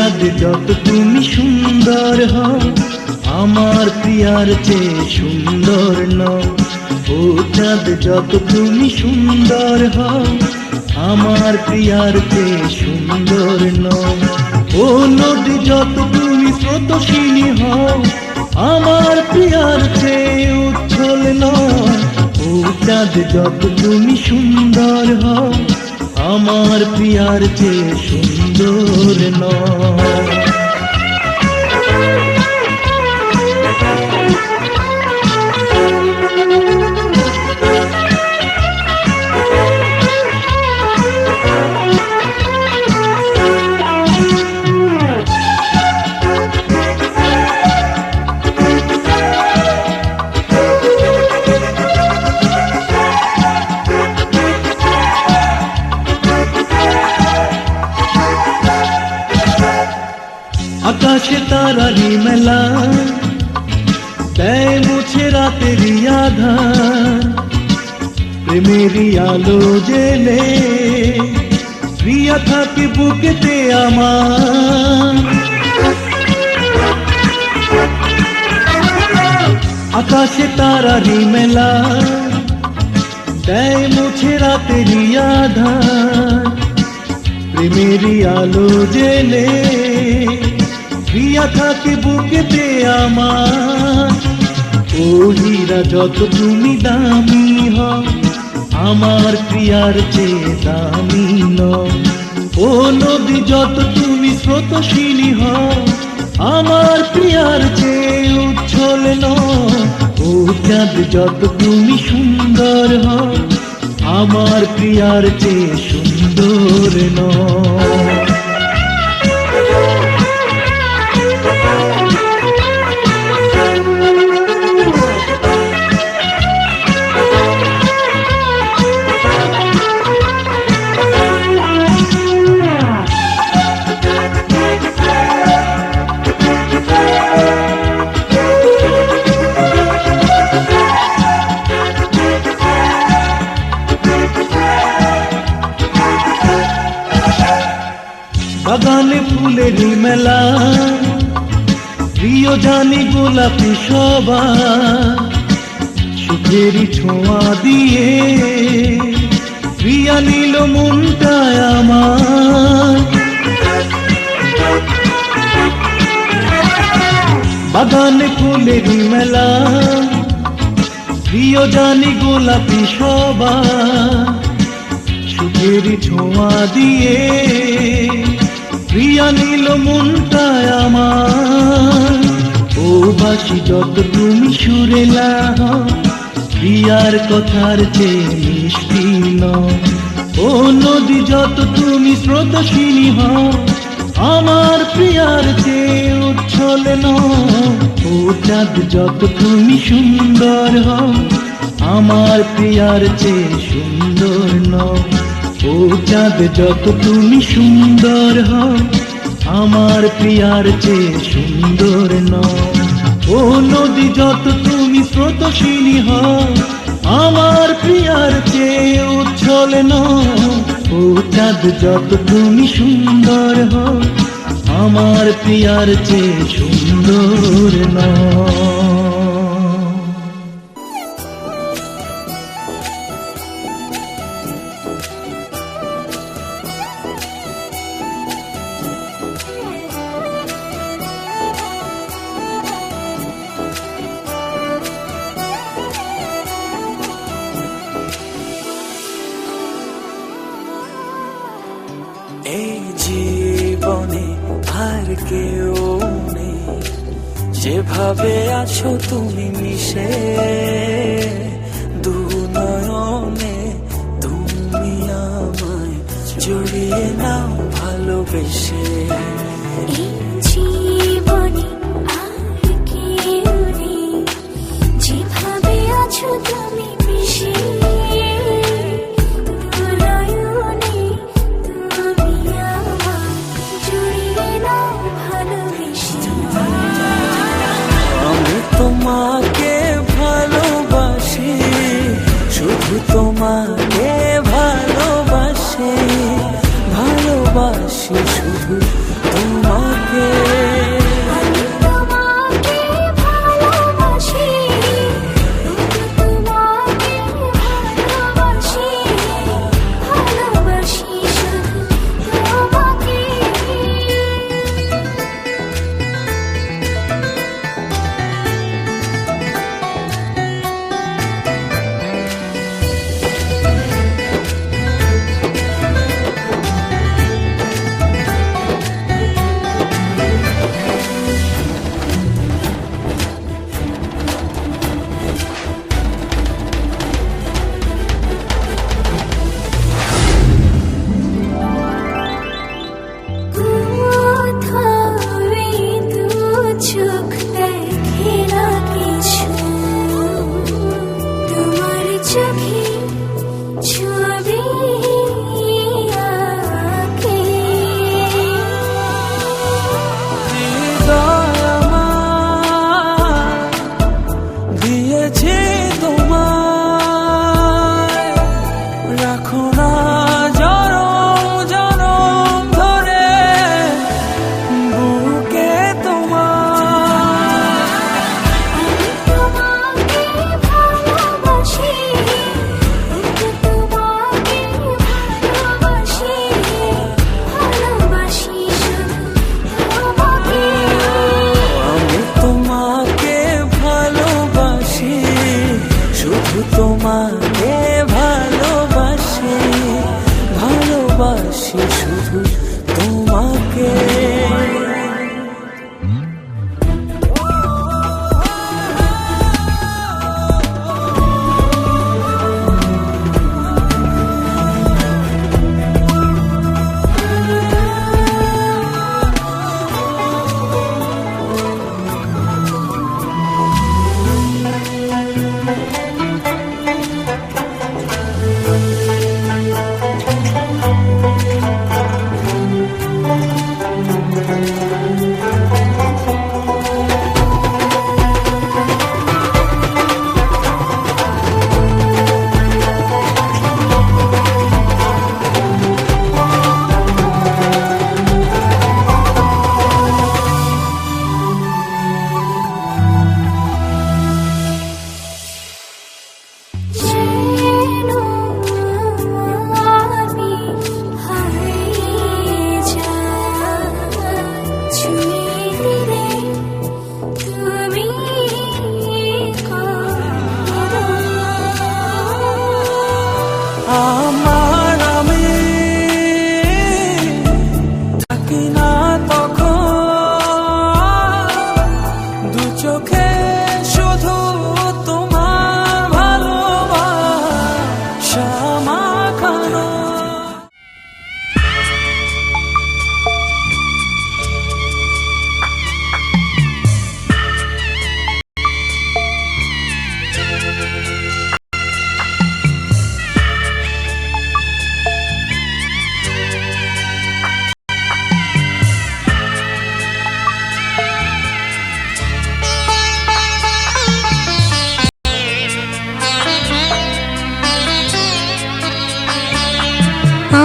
চাঁদ যত তুমি সুন্দর হও, আমার প্রিয়ার চেয়ে সুন্দর নও। ও চাঁদ যত তুমি সুন্দর হও, আমার প্রিয়ার চেয়ে সুন্দর নও। ও নদী যত তুমি স্রোতস্বিনী হও, আমার প্রিয়ার চেয়ে উচ্ছল নয়। ও চাঁদ যত তুমি সুন্দর হও, আমার প্রিয়ার চেয়ে সুন্দর নয়। আকাশে তারারি মেলা দেয় মুছে রাতেরই আধার, প্রেমেরই আলো জেলে প্রিয়া থাকে বুকেতে আমার। আকাশে তারারি মেলা দেয় মুছে রাতেরই আধার, প্রেমেরই আলো জেলে প্রিয়া থাকে বুকেতে আমার। ও হীরা যত তুমি দামি হও, আমার প্রিয়ার চেয়ে দামি নও। ও নদী যত তুমি স্রোতস্বিনী হও, আমার প্রিয়ার চেয়ে উচ্ছল নও। ও চাঁদ যত তুমি সুন্দর হও, আমার প্রিয়ার চেয়ে সুন্দর নও। বাগানে ফুলেরই মেলা, প্রিয় জানি গোলাপি শোভা, সুখেরই ছোঁয়া দিয়ে প্রিয়া নিল মনটায় আমার। বাগানে ফুলেরই মেলা, প্রিয় জানি গোলাপি শোভা, সুখেরই ছোঁয়া দিয়ে প্রিয়া নিল মনটায় আমার। ও বাসি যত তুমি সুরেলা হও, প্রিয়ার কথার চেয়ে মিষ্টি নও। ও নদী যত তুমি স্রোতস্বিনী হও, আমার প্রিয়ার চেয়ে উচ্ছল নও। ও চাঁদ যত তুমি সুন্দর হও, আমার প্রিয়ার চেয়ে সুন্দর নও। ও চাঁদ যত তুমি সুন্দর হও, আমার প্রিয়ার চেয়ে সুন্দর নও। ও নদী যত তুমি স্রোতস্বিনী হও, আমার প্রিয়ার চেয়ে উচ্ছল নও। ও চাঁদ যত তুমি সুন্দর হও, আমার প্রিয়ার চেয়ে সুন্দর নও। এই জীবনে আর কেউ নেই, যেভাবে আছো তুমি মিশে দু নয়নে। তুমি আমায় জড়িয়ে নাও ভালোবেসে। এই জীবনে আর কেউ নেই, যেভাবে আছো তুমি মিশে তোমাকে ভালোবাসি, শুধু তোমাকে ভালোবাসি, ভালোবাসি শুধু তোমাকে। আমার আমি থাকি না তখন দু চোখে শুধু তোমার ভালোবাসা মাখানো।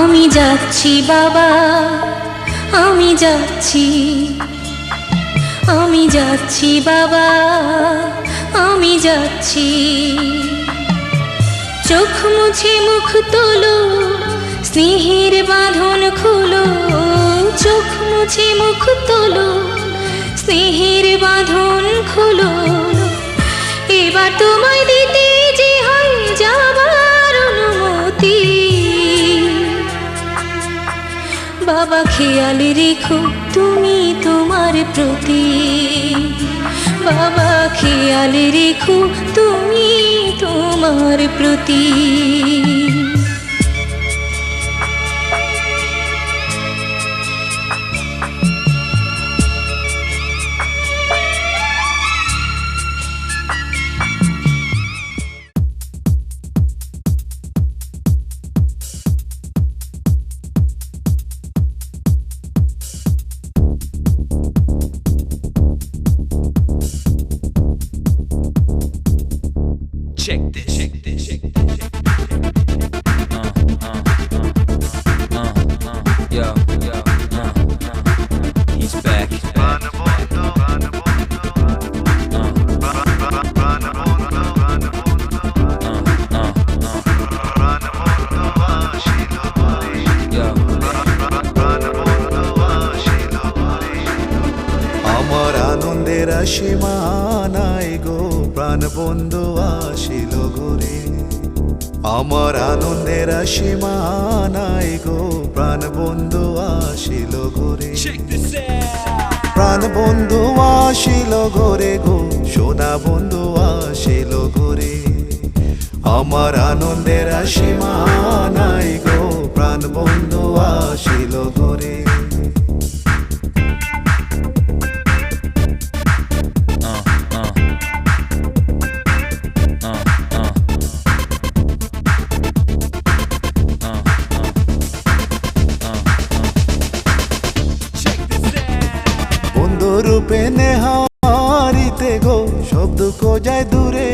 আমি যাচ্ছি বাবা, আমি যাচ্ছি, আমি যাচ্ছি বাবা, আমি যাচ্ছি। চোখ মুছে মুখ তোলো, স্নেহের বাঁধন খুলো। চোখ মুছে মুখ তোলো, স্নেহের বাঁধন খুলো। এবার তোমায় দিতে যে হয় যাবার অনুমতি। বাবা খেয়াল রেখো তুমি তোমার প্রতি। বাবা খেয়াল রেখো তুমি তোমার প্রতি। Check this. Check this. Yo. He's back. আমার আনন্দের সীমা নাই গো, প্রাণ বন্ধু আসিল ঘুরে। আমার আনন্দের সীমা নাই গো, প্রাণ বন্ধু আসিল ঘুরে। প্রাণ বন্ধু আসিল ঘুরে গো, সোনা বন্ধু আসিল ঘুরে। আমার আনন্দের সীমা নাই গো, প্রাণ বন্ধু আসিল ঘুরে। রূপে নেহারিতে গো, সব দুঃখ যায় দূরে।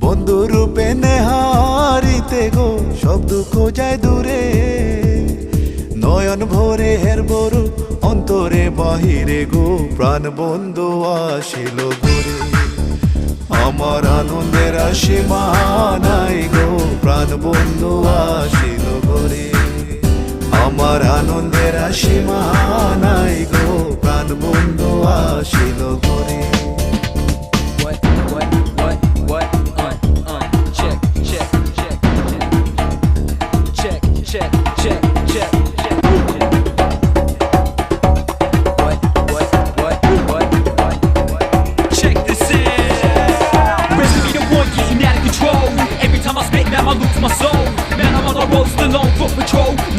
বন্ধু রূপে নেহারিতে গো, সব দুঃখ যায় দূরে। নয়ন ভরে হের বরু অন্তরে বাহিরে গো, প্রাণ বন্ধু আসিল ঘুরে। আমার আনন্দের সীমা নাই গো, প্রাণ বন্ধু আসিল ঘুরে। আমার আনন্দের সীমা নাই গো, প্রাণ বন্ধু আসিল ঘুরে।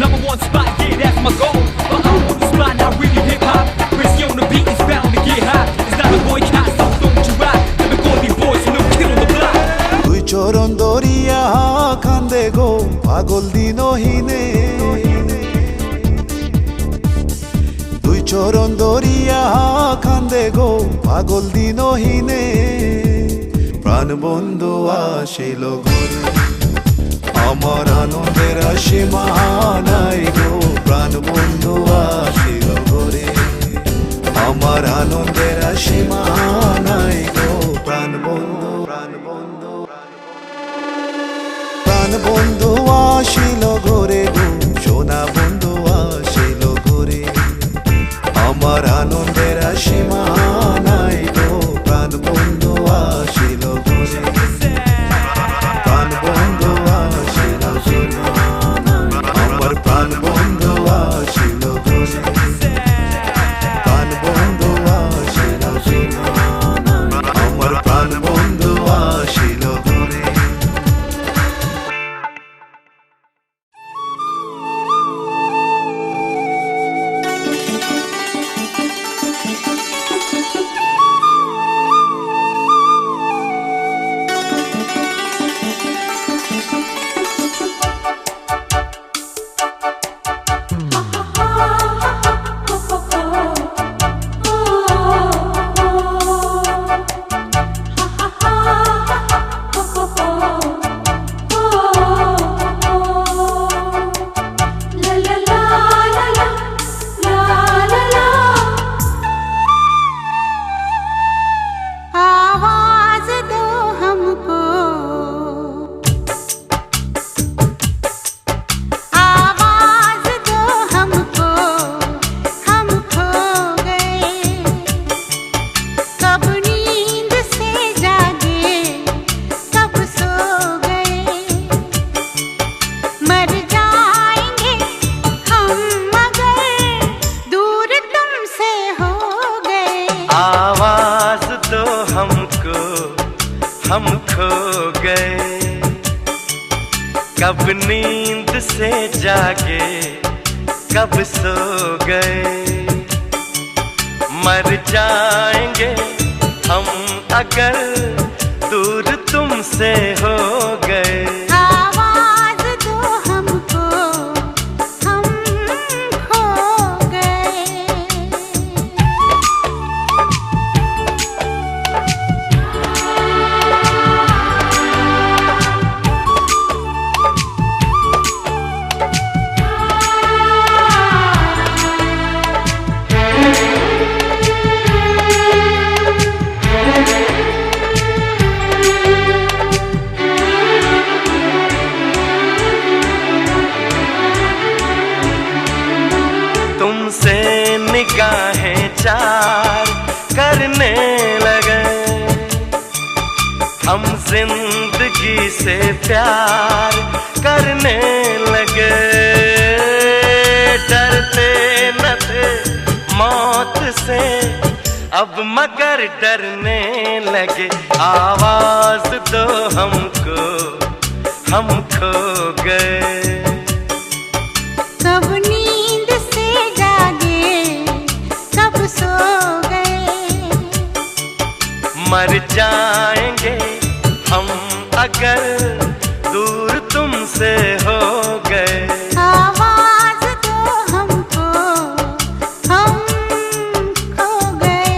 Number one spot, yeah, that's my goal. But I'm on the spot, not really hip-hop. Risky on the beat, it's bound to get hot. It's not a boycott, so don't you rock. Let me call these boys, no kid on the block. দুই চরণ দরিয়া কান্দে গো, পাগল দিনহীনে। দুই চরণ দরিয়া কান্দে গো, পাগল দিনহীনে। প্রাণ বন্ধু আসিল ঘুরে। আমার আনন্দের সীমা নাই গো, প্রাণ বন্ধু আসিল ঘুরে। আমার আনন্দের সীমা নাই গো, প্রাণ বন্ধু, প্রাণ বন্ধু, প্রাণ বন্ধু আসিল ঘুরে গো, সোনা বন্ধু আসিল ঘুরে। আমার আনন্দের সীমা নাই গো, প্রাণ বন্ধু আসিল ঘুরে। हम खो गए, कब नींद से जागे कब सो गए। मर जाएंगे हम अगर दूर तुमसे हो गए। आवाज दो हमको, हम खो गए। तुमसे निगाहें चार करने लगे, हम जिंदगी से प्यार करने लगे। डरते न थे मौत से अब मगर डरने लगे। आवाज दो हमको, हम खो गए। कब नींद से जागे कब सो गए। मर जाएंगे हम अगर दूर तुमसे हो गए। आवाज दो हमको, हम खो गए।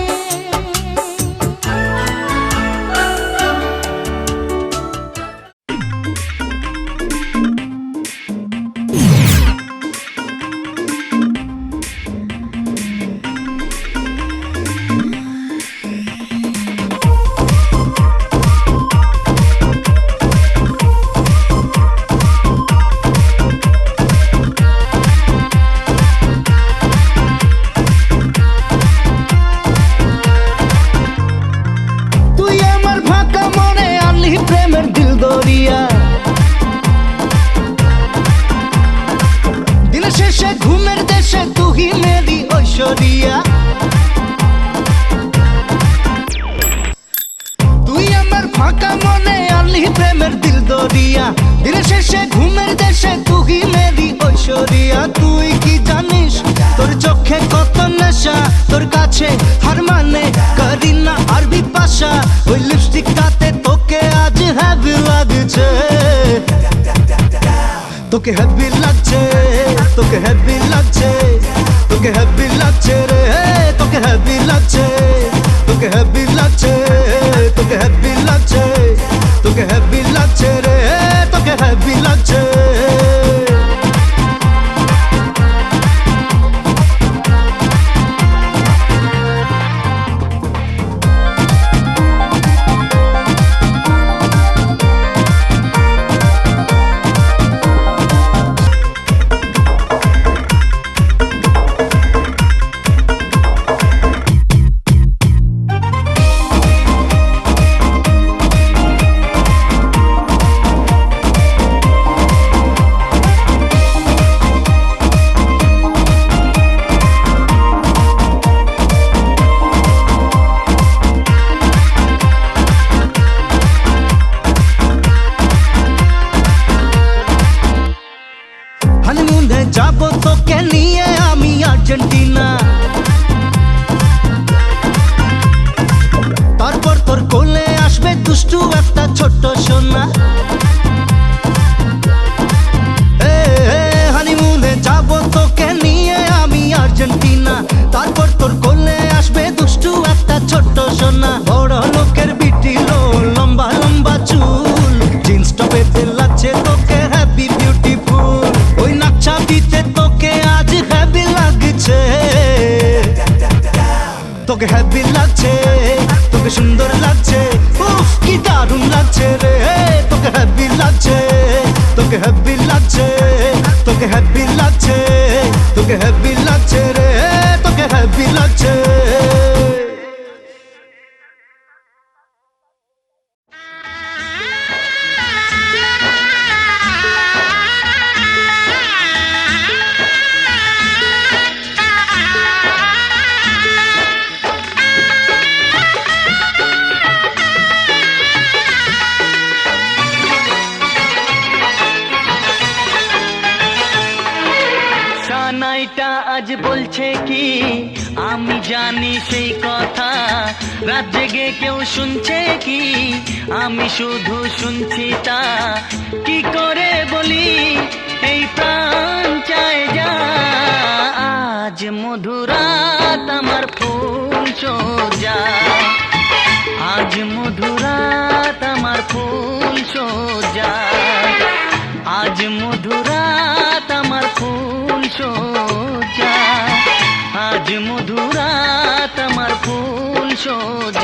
তুই আমার ফাঁকা মনে আনলি প্রেমের দিল দরিয়া, দিনের শেষে ঘুমের দেশে তুই মেরি ঐশ্বরিয়া। তুই আমার ফাঁকা মনে আনলি প্রেমের দিল দরিয়া, দিনের শেষে ঘুমের দেশে তুই মেরি ঐশ্বরিয়া। তুই কি জানিস তোর চোখে কত নেশা, তোর কাছে হার মানে করিনা আর বিপাশা। ওই লিপস্টিকটাতে তোকে আজ হ্যাপি লাগছে, তোকে হ্যাপি লাগছে, তোকে হ্যাপি লাগছে, তোকে হ্যাপি লাগছে রে, তোকে হ্যাপি লাগছে, তোকে হ্যাপি লাগছে, তোকে হ্যাপি লাগছে, তোকে হ্যাপি লাগছে রে, তোকে হ্যাপি লাগছে। হানিমুনে যাব তোকে নিয়ে আমি আর্জেন্টিনা, তারপর তোর কোলে আসবে দুষ্টু একটা ছোট্ট সোনা। হানিমুনে যাব তোকে নিয়ে আমি আর্জেন্টিনা, তারপর তোর কোলে আসবে দুষ্টু একটা ছোট্ট সোনা। বড় লোকের বিটিলো লম্বা লম্বা চুল, জিন্স টপেতে লাগছে তোকে হ্যাপি বিউটিফুল। ওই নাকছাবিতে তোকে আজ হ্যাপি লাগছে, তোকে হ্যাপি লাগছে, তোকে সুন্দর লাগছে, উফ কি দারুণ লাগছে রে। তোকে হ্যাপি লাগছে, তোকে হ্যাপি লাগছে, তোকে হ্যাপি লাগছে, তোকে হ্যাপি লাগছে রে, তোকে হ্যাপি লাগছে। আজ বলছে কি আমি জানি সেই কথা, রাত জেগে কেউ শুনছে কি আমি শুধু শুনছি তা, কি করে বলি এই প্রাণ চায় যা। আজ মধুরাত আমার ফুল সোজা, আজ মধুরাত আমার ফুল সোজা, আজ মধুরাত আমার ফুল সোজা, আজ মধুরাত আমার ফুল সোজা।